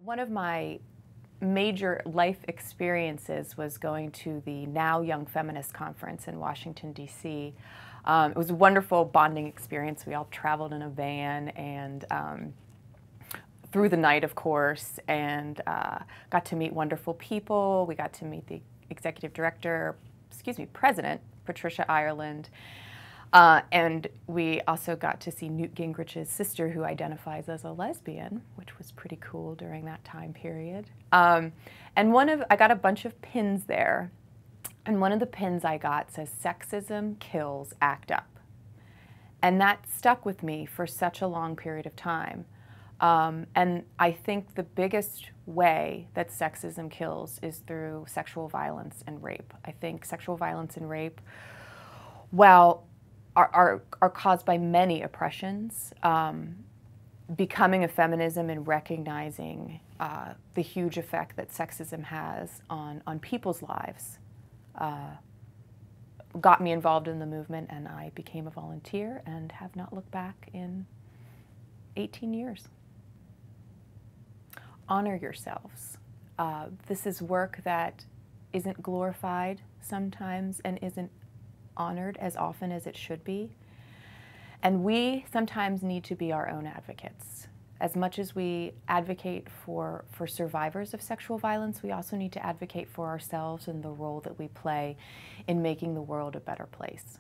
One of my major life experiences was going to the Now Young Feminist Conference in Washington, D.C. It was a wonderful bonding experience. We all traveled in a van and through the night, of course, and got to meet wonderful people. We got to meet the President, Patricia Ireland. And we also got to see Newt Gingrich's sister, who identifies as a lesbian, which was pretty cool during that time period. And I got a bunch of pins there, and one of the pins I got says, "Sexism kills, act up." And that stuck with me for such a long period of time. And I think the biggest way that sexism kills is through sexual violence and rape. I think sexual violence and rape, well, are caused by many oppressions. Becoming a feminism and recognizing the huge effect that sexism has on people's lives got me involved in the movement, and I became a volunteer and have not looked back in 18 years. Honor yourselves. This is work that isn't glorified sometimes and isn't honored as often as it should be. And we sometimes need to be our own advocates. As much as we advocate for survivors of sexual violence, we also need to advocate for ourselves and the role that we play in making the world a better place.